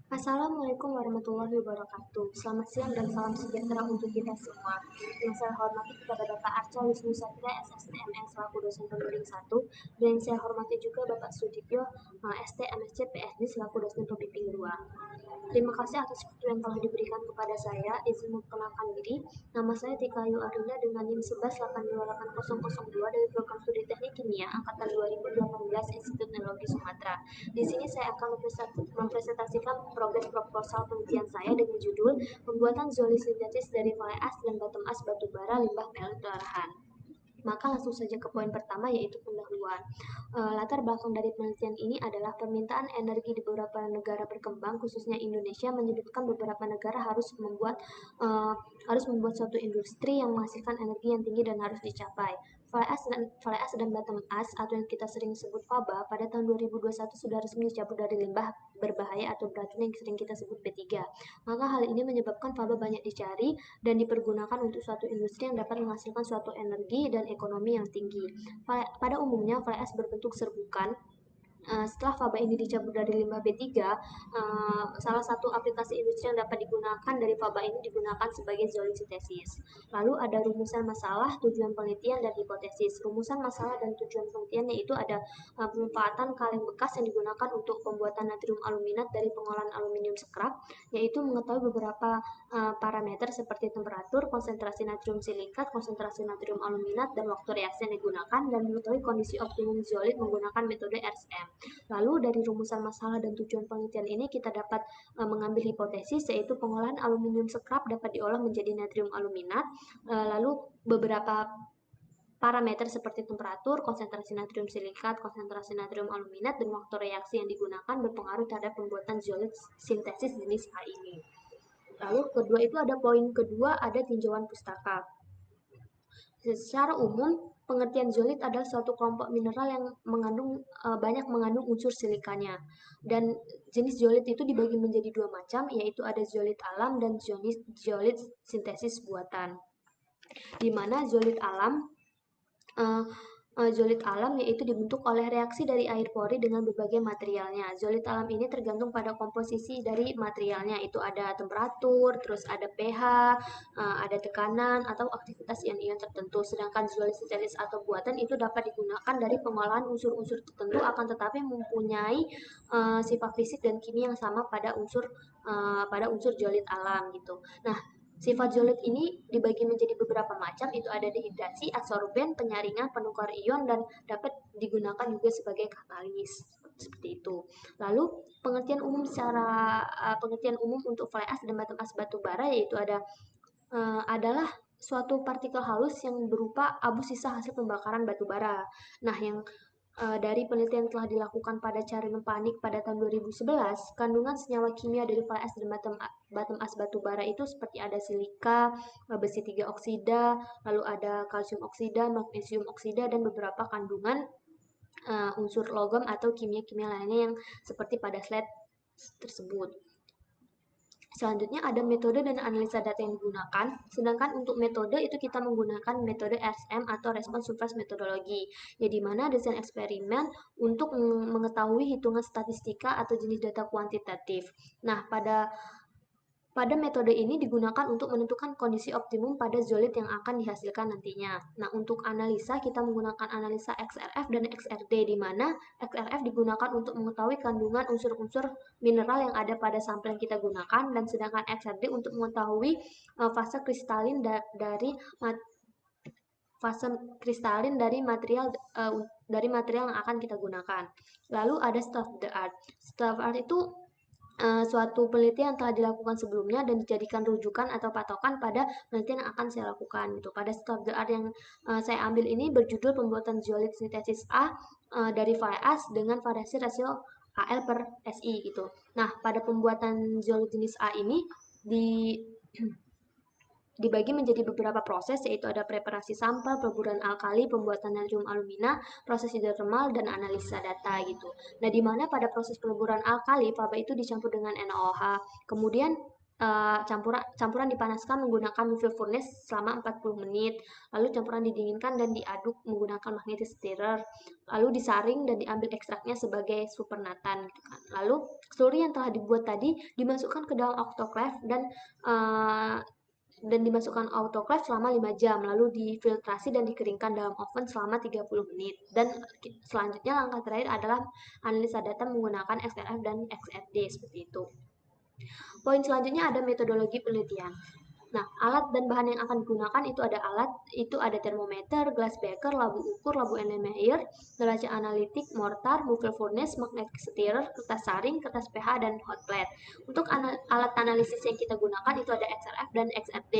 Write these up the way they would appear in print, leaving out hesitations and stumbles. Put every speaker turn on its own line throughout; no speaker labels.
Assalamualaikum warahmatullahi wabarakatuh. Selamat siang dan salam sejahtera untuk kita semua. Yang saya hormati kepada Bapak Arca Wisnu Satria, SSTMN selaku dosen pembimbing 1, dan yang saya hormati juga Bapak Sudibyo, ST MSc PSD selaku dosen pembimbing 2. Terima kasih atas waktu yang telah diberikan kepada saya. Izin memperkenalkan diri. Nama saya Tika Ayu Aruna dengan NIM 11828002 dari Program Studi Teknik Kimia Angkatan 2018 Institut Teknologi Sumatera. Di sini saya akan mempresentasikan progres proposal penelitian saya dengan judul Pembuatan zoli sintetis dari fly ash dan bottom ash batu bara limbah pelet olahan. Maka langsung saja ke poin pertama, yaitu pendahuluan. Latar belakang dari penelitian ini adalah permintaan energi di beberapa negara berkembang, khususnya Indonesia, menyebutkan beberapa negara uh, harus membuat suatu industri yang menghasilkan energi yang tinggi dan harus dicapai. Fly ash dan bottom ash atau yang kita sering sebut faba pada tahun 2021 sudah resmi dicabut dari limbah berbahaya atau beracun yang sering kita sebut B3. Maka hal ini menyebabkan faba banyak dicari dan dipergunakan untuk suatu industri yang dapat menghasilkan suatu energi dan ekonomi yang tinggi. Pada umumnya, fly ash berbentuk serbukan. Setelah faba ini dicabut dari limbah B3, salah satu aplikasi industri yang dapat digunakan dari faba ini digunakan sebagai zoosintesis. Lalu ada rumusan masalah, tujuan penelitian, dan hipotesis. Rumusan masalah dan tujuan penelitian yaitu ada pemanfaatan kaleng bekas yang digunakan untuk pembuatan natrium aluminat dari pengolahan aluminium scrap, yaitu mengetahui beberapa parameter seperti temperatur, konsentrasi natrium silikat, konsentrasi natrium aluminat, dan waktu reaksi yang digunakan, dan mengetahui kondisi optimum zeolit menggunakan metode RSM. Lalu dari rumusan masalah dan tujuan penelitian ini kita dapat mengambil hipotesis, yaitu pengolahan aluminium scrap dapat diolah menjadi natrium aluminat. Lalu beberapa parameter seperti temperatur, konsentrasi natrium silikat, konsentrasi natrium aluminat, dan waktu reaksi yang digunakan berpengaruh terhadap pembuatan zeolit sintesis jenis A ini. Lalu kedua itu ada poin kedua, ada tinjauan pustaka. Secara umum, pengertian zeolit adalah suatu kelompok mineral yang banyak mengandung unsur silikanya. Dan jenis zeolit itu dibagi menjadi dua macam, yaitu ada zeolit alam dan zeolit sintesis buatan. Di mana zeolit alam uh, Zolit alam yaitu dibentuk oleh reaksi dari air pori dengan berbagai materialnya. Zolit alam ini tergantung pada komposisi dari materialnya. Itu ada temperatur, terus ada pH, ada tekanan, atau aktivitas ion-ion tertentu. Sedangkan zolit sintetis atau buatan itu dapat digunakan dari pengolahan unsur-unsur tertentu, akan tetapi mempunyai sifat fisik dan kimia yang sama pada unsur zolit alam gitu. Nah, sifat zeolit ini dibagi menjadi beberapa macam, itu ada dehidrasi, adsorben, penyaringan, penukar ion, dan dapat digunakan juga sebagai katalis. Seperti itu. Lalu pengertian umum untuk fly ash dan bottom ash batu bara yaitu adalah suatu partikel halus yang berupa abu sisa hasil pembakaran batu bara. Nah, yang dari penelitian yang telah dilakukan pada Charino Panik pada tahun 2011, kandungan senyawa kimia dari fly ash dan bottom ash batu bara itu seperti ada silika, besi 3 oksida, lalu ada kalsium oksida, magnesium oksida, dan beberapa kandungan unsur logam atau kimia-kimia lainnya yang seperti pada slide tersebut. Selanjutnya ada metode dan analisa data yang digunakan. Sedangkan untuk metode itu kita menggunakan metode RSM atau Response Surface Methodology, ya di mana desain eksperimen untuk mengetahui hitungan statistika atau jenis data kuantitatif. Nah, pada metode ini digunakan untuk menentukan kondisi optimum pada zeolit yang akan dihasilkan nantinya. Nah, untuk analisa kita menggunakan analisa XRF dan XRD, di mana XRF digunakan untuk mengetahui kandungan unsur-unsur mineral yang ada pada sampel yang kita gunakan, dan sedangkan XRD untuk mengetahui fase kristalin dari material yang akan kita gunakan. Lalu ada state of the art. State of the art itu suatu penelitian yang telah dilakukan sebelumnya dan dijadikan rujukan atau patokan pada penelitian yang akan saya lakukan gitu. Pada state of the art yang saya ambil ini berjudul pembuatan zeolit sintesis A dari fly ash dengan variasi rasio AL per SI gitu. Nah, pada pembuatan zeolit jenis A ini di dibagi menjadi beberapa proses, yaitu ada preparasi sampel, peleburan alkali, pembuatan natrium alumina, proses hidrotermal, dan analisa data gitu. Nah, di mana pada proses peleburan alkali, faba itu dicampur dengan NaOH. Kemudian campuran dipanaskan menggunakan moving furnace selama 40 menit, lalu campuran didinginkan dan diaduk menggunakan magnetic stirrer, lalu disaring dan diambil ekstraknya sebagai supernatan gitu kan. Lalu seluruh yang telah dibuat tadi dimasukkan ke dalam autoclave dan dimasukkan autoclave selama 5 jam, lalu difiltrasi dan dikeringkan dalam oven selama 30 menit. Dan selanjutnya langkah terakhir adalah analisa data menggunakan XRF dan XRD seperti itu. Poin selanjutnya ada metodologi penelitian. Nah, alat dan bahan yang akan digunakan itu ada termometer, glass beaker, labu ukur, labu Erlenmeyer, neraca analitik, mortar, moving furnace, magnetic stirrer, kertas saring, kertas pH, dan hot plate. Untuk alat analisis yang kita gunakan itu ada XRF dan XRD.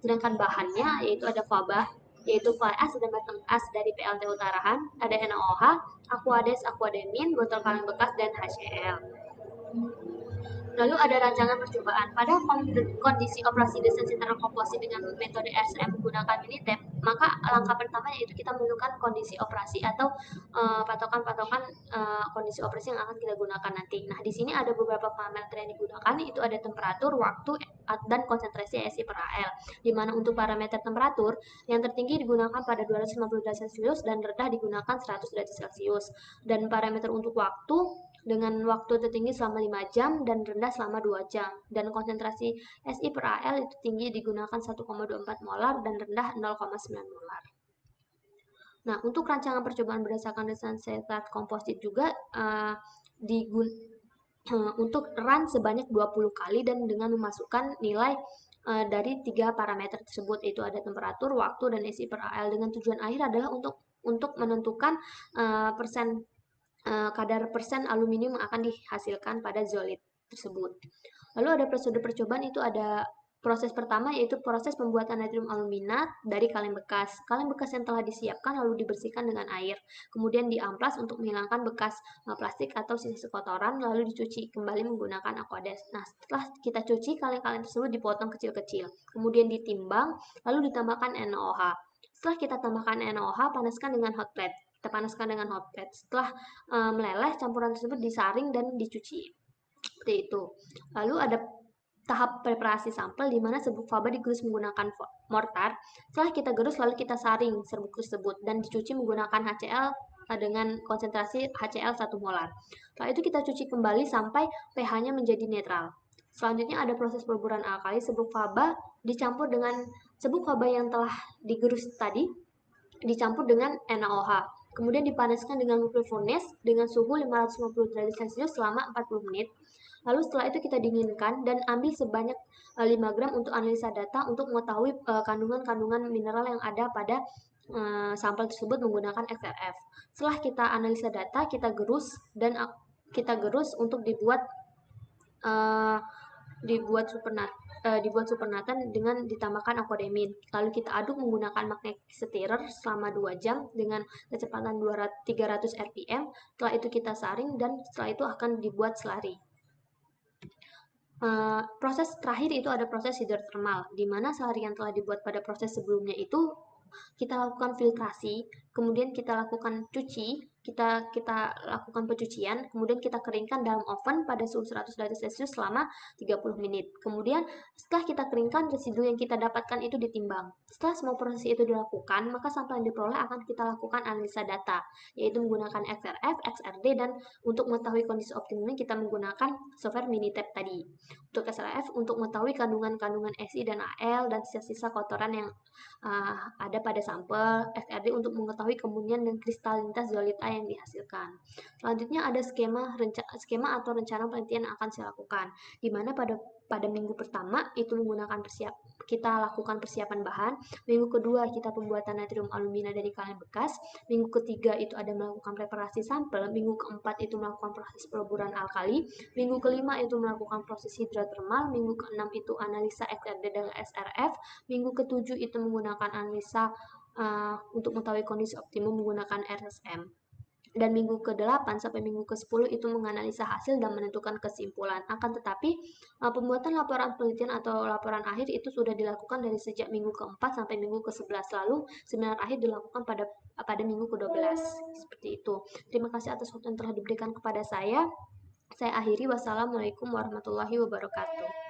Sedangkan bahannya yaitu ada faba, yaitu fly ash dan batang ash dari PLT Utarahan, ada NaOH, aquades, aquademin, botol kaleng bekas, dan HCl. Lalu ada rancangan percobaan. Pada kondisi operasi desain sentra komposit dengan metode RSM menggunakan Minitap, maka langkah pertama yaitu kita menentukan kondisi operasi atau patokan-patokan kondisi operasi yang akan kita gunakan nanti. Nah, di sini ada beberapa parameter yang digunakan, itu ada temperatur, waktu, dan konsentrasi SI per AL. Di mana untuk parameter temperatur, yang tertinggi digunakan pada 250 derajat Celcius dan rendah digunakan 100 derajat Celcius. Dan parameter untuk waktu dengan waktu tertinggi selama 5 jam dan rendah selama 2 jam. Dan konsentrasi SI per AL itu tinggi digunakan 1,24 molar dan rendah 0,9 molar. Nah, untuk rancangan percobaan berdasarkan desain setrat komposit juga untuk run sebanyak 20 kali dan dengan memasukkan nilai dari 3 parameter tersebut, yaitu ada temperatur, waktu, dan SI per AL, dengan tujuan akhir adalah untuk menentukan kadar persen aluminium yang akan dihasilkan pada zeolit tersebut. Lalu ada prosedur percobaan, itu ada proses pertama yaitu proses pembuatan natrium aluminat dari kaleng bekas. Kaleng bekas yang telah disiapkan lalu dibersihkan dengan air. Kemudian diamplas untuk menghilangkan bekas plastik atau sisa kotoran, lalu dicuci kembali menggunakan aquades. Nah, setelah kita cuci, kaleng-kaleng tersebut dipotong kecil-kecil. Kemudian ditimbang, lalu ditambahkan NaOH. Setelah kita tambahkan NaOH, panaskan dengan hot plate. Kita panaskan dengan hot plate. Setelah meleleh, campuran tersebut disaring dan dicuci. Seperti itu. Lalu ada tahap preparasi sampel di mana serbuk faba digerus menggunakan mortar. Setelah kita gerus, lalu kita saring serbuk tersebut dan dicuci menggunakan HCl dengan konsentrasi HCl 1 molar. Setelah itu kita cuci kembali sampai pH-nya menjadi netral. Selanjutnya ada proses peleburan alkali. Serbuk faba dicampur dengan serbuk faba yang telah digerus tadi dicampur dengan NaOH. Kemudian dipanaskan dengan moving furnace dengan suhu 550 derajat Celcius selama 40 menit. Lalu setelah itu kita dinginkan dan ambil sebanyak 5 gram untuk analisa data untuk mengetahui kandungan-kandungan mineral yang ada pada sampel tersebut menggunakan XRF. Setelah kita analisa data, kita gerus untuk dibuat supernatan dengan ditambahkan aquademin. Lalu kita aduk menggunakan magnetic stirrer selama 2 jam dengan kecepatan 300 rpm. Setelah itu kita saring dan setelah itu akan dibuat slurry. Proses terakhir itu ada proses hidrotermal, di mana slurry yang telah dibuat pada proses sebelumnya itu kita lakukan filtrasi, kemudian kita lakukan kita lakukan pencucian, kemudian kita keringkan dalam oven pada suhu 100 derajat Celcius selama 30 menit. Kemudian setelah kita keringkan, residu yang kita dapatkan itu ditimbang. Setelah semua proses itu dilakukan, maka sampel yang diperoleh akan kita lakukan analisa data, yaitu menggunakan XRF, XRD, dan untuk mengetahui kondisi optimumnya kita menggunakan software Minitap tadi. Untuk XRF untuk mengetahui kandungan-kandungan SI dan AL dan sisa-sisa kotoran yang ada pada sampel. XRD untuk mengetahui kemunyian dan kristalinitas zeolit A yang dihasilkan. Selanjutnya ada skema atau rencana penelitian yang akan saya lakukan, di mana pada minggu pertama itu kita lakukan persiapan bahan, minggu kedua kita pembuatan natrium alumina dari kaleng bekas, minggu ketiga itu ada melakukan preparasi sampel, minggu keempat itu melakukan proses peleburan alkali, minggu kelima itu melakukan proses hidrotermal, minggu keenam itu analisa XRD dan SRF, minggu ketujuh itu menggunakan analisa untuk mengetahui kondisi optimum menggunakan RSM. Dan minggu ke-8 sampai minggu ke-10 itu menganalisa hasil dan menentukan kesimpulan. Akan tetapi, pembuatan laporan penelitian atau laporan akhir itu sudah dilakukan dari sejak minggu ke-4 sampai minggu ke-11, lalu seminar akhir dilakukan pada minggu ke-12. Seperti itu. Terima kasih atas waktu yang telah diberikan kepada saya. Saya akhiri. Wassalamualaikum warahmatullahi wabarakatuh.